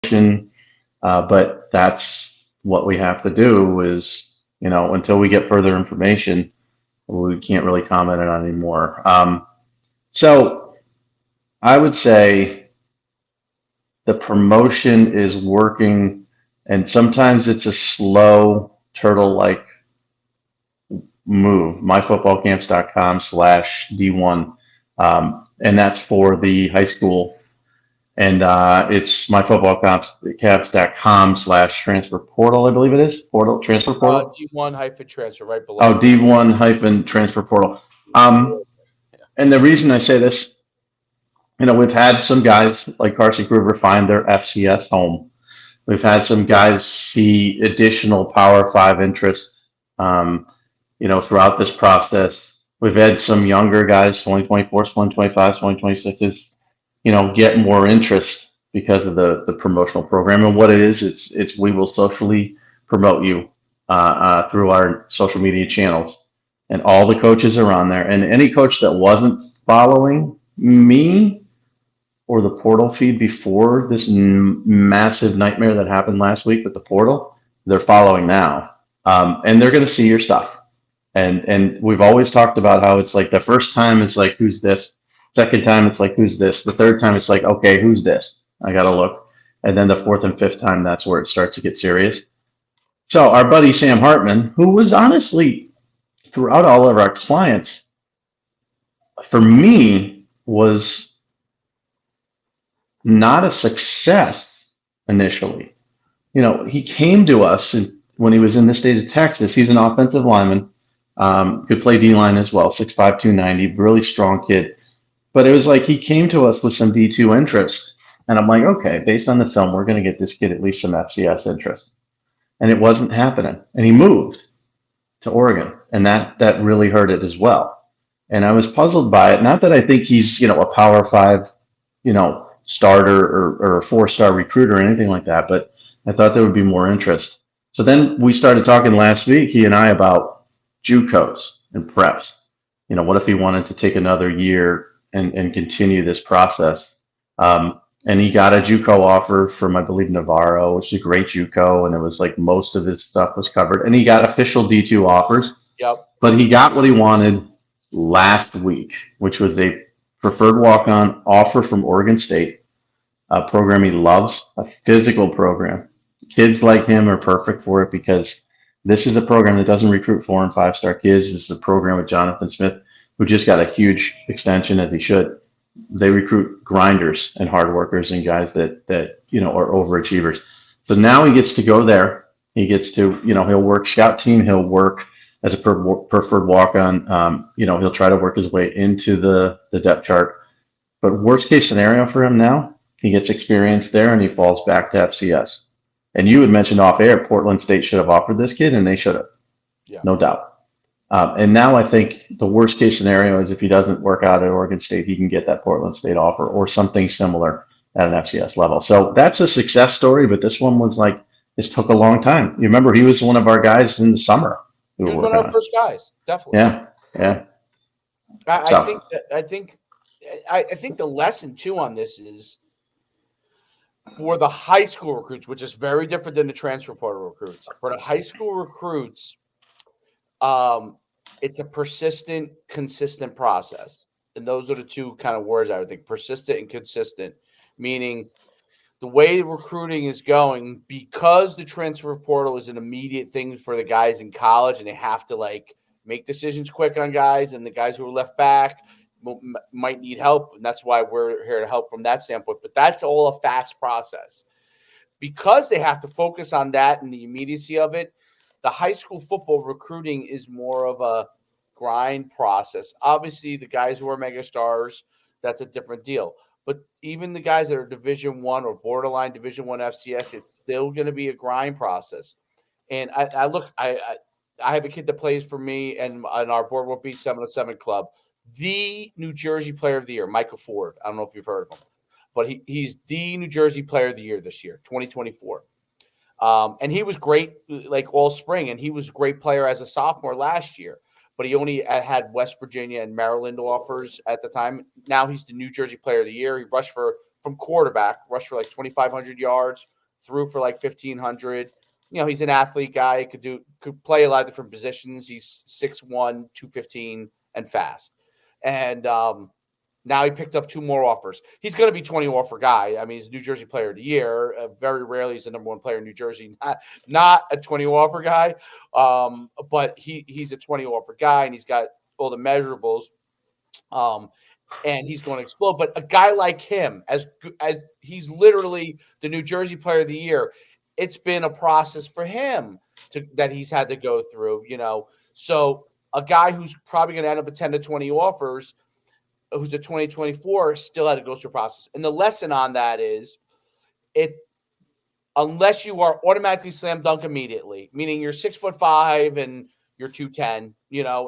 But that's what we have to do is, until we get further information, we can't really comment on it anymore. So I would say the promotion is working, and sometimes it's a slow turtle-like move. myfootballcamps.com/D1, and that's for the high school. And it's myfootballcamps.com/transfer portal, I believe it is. Transfer portal. D1 hyphen transfer right below Oh, it. D1 hyphen transfer portal. Yeah. And the reason I say this, we've had some guys like Carson Kruger find their FCS home. We've had some guys see additional Power Five interest, um, throughout this process. We've had some younger guys, 2024, 2025, 2026s, get more interest because of the promotional program. And what it is, it's we will socially promote you through our social media channels, and all the coaches are on there. And any coach that wasn't following me or the portal feed before this massive nightmare that happened last week with the portal, they're following now, and they're going to see your stuff. And we've always talked about how it's like the first time it's like, who's this? Second time it's like, who's this? The third time it's like, okay, who's this? I got to look. And then the fourth and fifth time, that's where it starts to get serious. So our buddy Sam Hartman, who was honestly throughout all of our clients, for me, was not a success initially. He came to us when he was in the state of Texas. He's an offensive lineman, could play D line as well, 6'5", 290, really strong kid. But it was like he came to us with some D2 interest. And I'm like, okay, based on the film, we're going to get this kid at least some FCS interest. And it wasn't happening. And he moved to Oregon. And that really hurt it as well. And I was puzzled by it. Not that I think he's, a Power Five, starter or a 4-star recruiter or anything like that, but I thought there would be more interest. So then we started talking last week, he and I, about JUCOs and preps. What if he wanted to take another year and continue this process? And he got a JUCO offer from, I believe, Navarro, which is a great JUCO, and it was like most of his stuff was covered. And he got official D2 offers, Yep. but he got what he wanted last week, which was a preferred walk-on offer from Oregon State, a program he loves, a physical program. Kids like him are perfect for it because this is a program that doesn't recruit 4- and 5-star kids. This is a program with Jonathan Smith, who just got a huge extension, as he should. They recruit grinders and hard workers and guys that are overachievers. So now he gets to go there. He gets to, he'll work scout team. He'll work as a preferred walk-on. He'll try to work his way into the depth chart. But worst case scenario for him now, he gets experience there and he falls back to FCS. And you had mentioned off air, Portland State should have offered this kid, and they should have, Yeah. no doubt. And now I think the worst case scenario is if he doesn't work out at Oregon State, he can get that Portland State offer or something similar at an FCS level. So that's a success story, but this one was like, this took a long time. You remember he was one of our guys in the summer. He was one of our first guys, definitely. Yeah. I think the lesson too on this is for the high school recruits, which is very different than the transfer portal recruits. For the high school recruits, it's a persistent, consistent process. And those are the two kind of words I would think: persistent and consistent, meaning the way recruiting is going, because the transfer portal is an immediate thing for the guys in college and they have to like make decisions quick on guys, and the guys who are left back might need help. And that's why we're here to help from that standpoint. But that's all a fast process. Because they have to focus on that and the immediacy of it, the high school football recruiting is more of a grind process. Obviously, the guys who are mega stars, that's a different deal. But even the guys that are Division One or borderline Division One FCS, it's still going to be a grind process. And I have a kid that plays for me and our Boardwalk Beach 707 club, the New Jersey Player of the Year, Michael Ford. I don't know if you've heard of him, but he's the New Jersey Player of the Year this year, 2024. And he was great like all spring, and he was a great player as a sophomore last year. But he only had West Virginia and Maryland offers at the time. Now he's the New Jersey Player of the Year. He rushed for from quarterback, rushed for like 2,500 yards, threw for like 1,500. He's an athlete guy, could play a lot of different positions. He's 6'1", 215, and fast. And now he picked up 2 more offers. He's going to be 20 offer guy. I mean, he's New Jersey Player of the Year. Very rarely he's the number 1 player in New Jersey. Not a 20 offer guy, but he's a 20 offer guy, and he's got all the measurables. And he's going to explode. But a guy like him, as he's literally the New Jersey Player of the Year, it's been a process for him that he's had to go through. So a guy who's probably going to end up with 10 to 20 offers, who's a 2024, still had to go through a process. And the lesson on that is, unless you are automatically slam dunk immediately, meaning you're 6'5" and you're 210,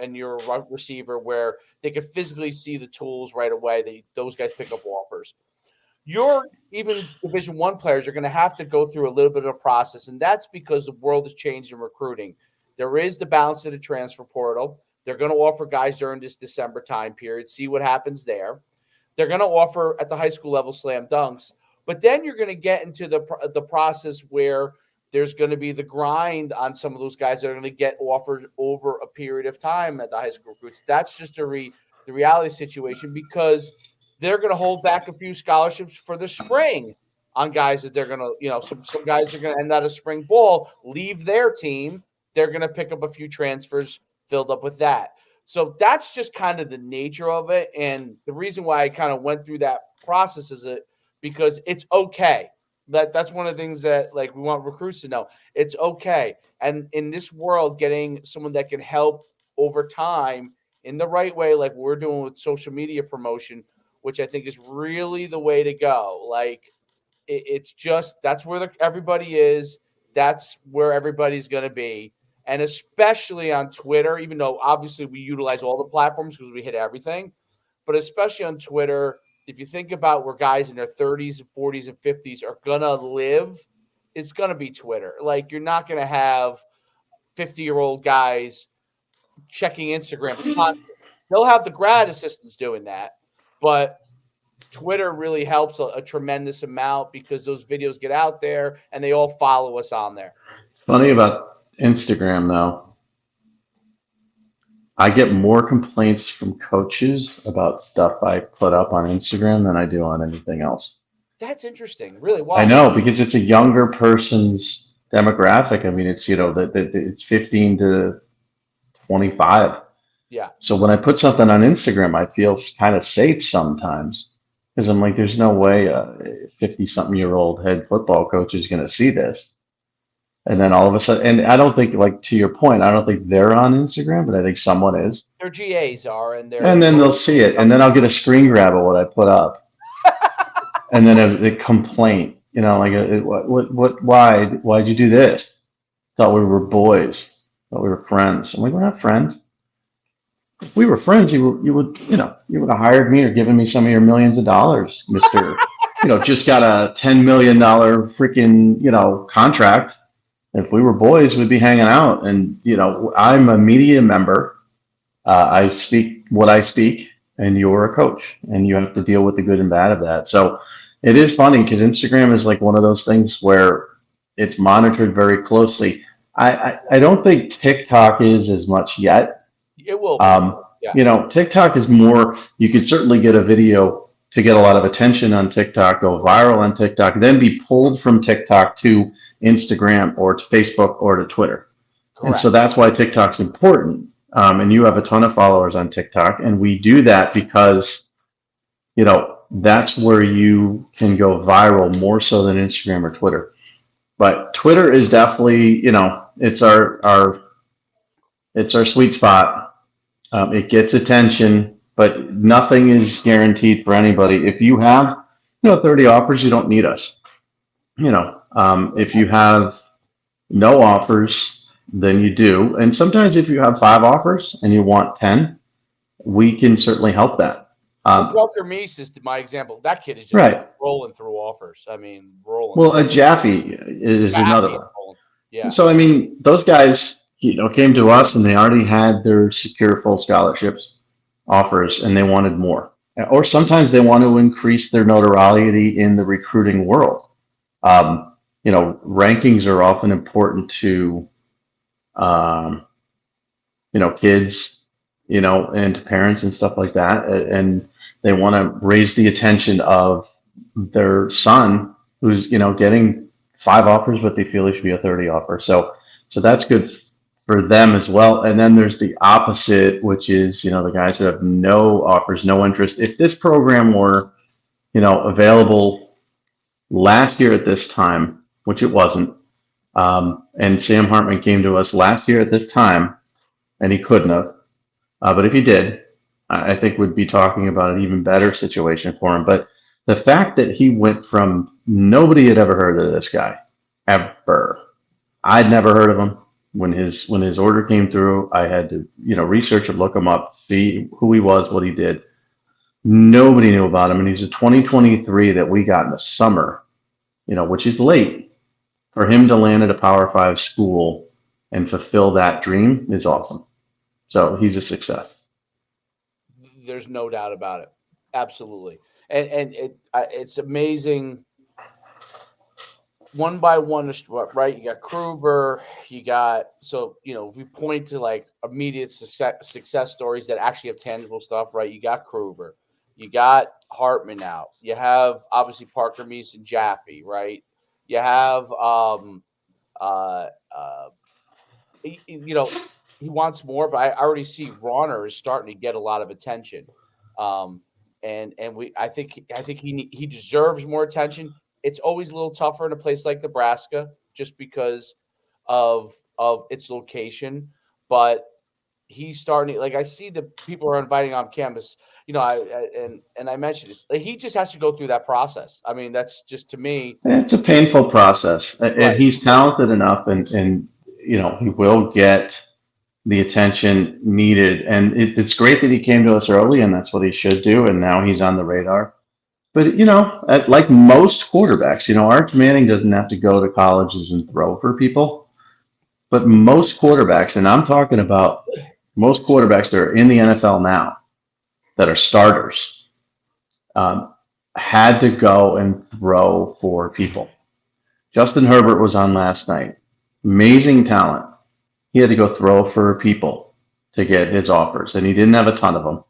and you're a receiver where they can physically see the tools right away. Those guys pick up offers. Your even Division I players are going to have to go through a little bit of a process, and that's because the world has changed in recruiting. There is the balance of the transfer portal. They're going to offer guys during this December time period, see what happens there. They're going to offer at the high school level slam dunks, but then you're going to get into the process where there's going to be the grind on some of those guys that are going to get offered over a period of time at the high school recruits. That's just the reality situation, because they're going to hold back a few scholarships for the spring on guys that they're going to, some guys are going to end out of spring ball, leave their team. They're going to pick up a few transfers filled up with that. So that's just kind of the nature of it. And the reason why I kind of went through that process is because it's okay. That's one of the things that we want recruits to know. It's okay. And in this world, getting someone that can help over time in the right way, like we're doing with social media promotion, which I think is really the way to go. It's just, that's where everybody is. That's where everybody's going to be. And especially on Twitter, even though obviously we utilize all the platforms because we hit everything, but especially on Twitter, if you think about where guys in their 30s and 40s and 50s are going to live, it's going to be Twitter. You're not going to have 50-year-old guys checking Instagram constantly. They'll have the grad assistants doing that, but Twitter really helps a tremendous amount because those videos get out there and they all follow us on there. It's funny about Instagram, though. I get more complaints from coaches about stuff I put up on Instagram than I do on anything else. That's interesting. Really? Why? I know, because it's a younger person's demographic. I mean, it's, it's 15 to 25. Yeah. So when I put something on Instagram, I feel kind of safe sometimes because I'm like, there's no way a 50-something-year-old head football coach is going to see this. And then all of a sudden, and I don't think, to your point, I don't think they're on Instagram, but I think someone is. Their GAs are, and then they'll see it, and then I'll get a screen grab of what I put up, and then a complaint, why'd you do this? Thought we were boys, thought we were friends. I'm like, we're not friends. If we were friends, you would have hired me or given me some of your millions of dollars, Mister. Just got a $10 million freaking contract. If we were boys, we'd be hanging out. And I'm a media member. I speak what I speak, and you're a coach, and you have to deal with the good and bad of that. So it is funny because Instagram is like one of those things where it's monitored very closely. I don't think TikTok is as much yet. It will be. Yeah. TikTok is more, you could certainly get a video to get a lot of attention on TikTok, go viral on TikTok, then be pulled from TikTok to Instagram or to Facebook or to Twitter. Correct. And so that's why TikTok's important. And you have a ton of followers on TikTok, and we do that because, that's where you can go viral more so than Instagram or Twitter. But Twitter is definitely, it's our sweet spot. It gets attention, but nothing is guaranteed for anybody. If you have, 30 offers, you don't need us. If you have no offers, then you do. And sometimes if you have 5 offers and you want 10, we can certainly help that. Walker Meese is my example. That kid is just rolling through offers. I mean, rolling. Well, Jaffe is another one. Yeah. So, those guys, came to us and they already had their secure full scholarships offers and they wanted more. or sometimes they want to increase their notoriety in the recruiting world. Rankings are often important to um, kids, and to parents and stuff like that. And they want to raise the attention of their son who's, getting 5 offers, but they feel he should be a 30 offer. So that's good for them as well. And then there's the opposite, which is, the guys who have no offers, no interest. If this program were, available last year at this time, which it wasn't, and Sam Hartman came to us last year at this time, and he couldn't have. But if he did, I think we'd be talking about an even better situation for him. But the fact that he went from nobody had ever heard of this guy, ever. I'd never heard of him. When his order came through, I had to research him, look him up, see who he was, what he did. Nobody knew about him, and he's a 2023 that we got in the summer, which is late. For him to land at a Power 5 school and fulfill that dream is awesome. So he's a success. There's no doubt about it. Absolutely. And it's amazing. One by one, right? You got Kruger, if we point to like immediate success stories that actually have tangible stuff, right? You got Kruger, you got Hartman out, you have obviously Parker Meese and Jaffe, right? You have he wants more, but I already see Ronner is starting to get a lot of attention. I think he deserves more attention. It's always a little tougher in a place like Nebraska just because of its location, but he's starting like I see the people are inviting on campus. I mentioned this. Like, he just has to go through that process. I mean, that's just to me. It's a painful process. Right. He's talented enough, and he will get the attention needed. And it's great that he came to us early, and that's what he should do. And now he's on the radar. But, like most quarterbacks, Arch Manning doesn't have to go to colleges and throw for people. But most quarterbacks, and I'm talking about most quarterbacks that are in the NFL now, that are starters, had to go and throw for people. Justin Herbert was on last night. Amazing talent. He had to go throw for people to get his offers, and he didn't have a ton of them,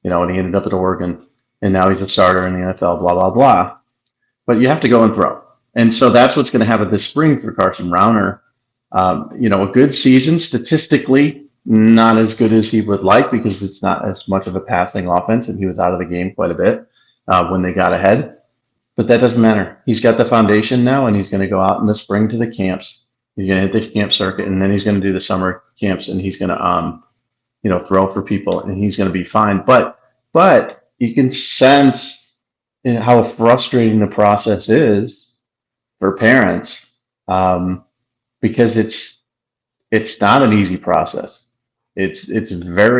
and he ended up at Oregon, and now he's a starter in the NFL, blah, blah, blah. But you have to go and throw. And so that's what's going to happen this spring for Carson Rauner. A good season, statistically, not as good as he would like because it's not as much of a passing offense, and he was out of the game quite a bit when they got ahead. But that doesn't matter. He's got the foundation now, and he's going to go out in the spring to the camps. He's going to hit the camp circuit, and then he's going to do the summer camps, and he's going to, throw for people, and he's going to be fine. But you can sense how frustrating the process is for parents because it's not an easy process. It's very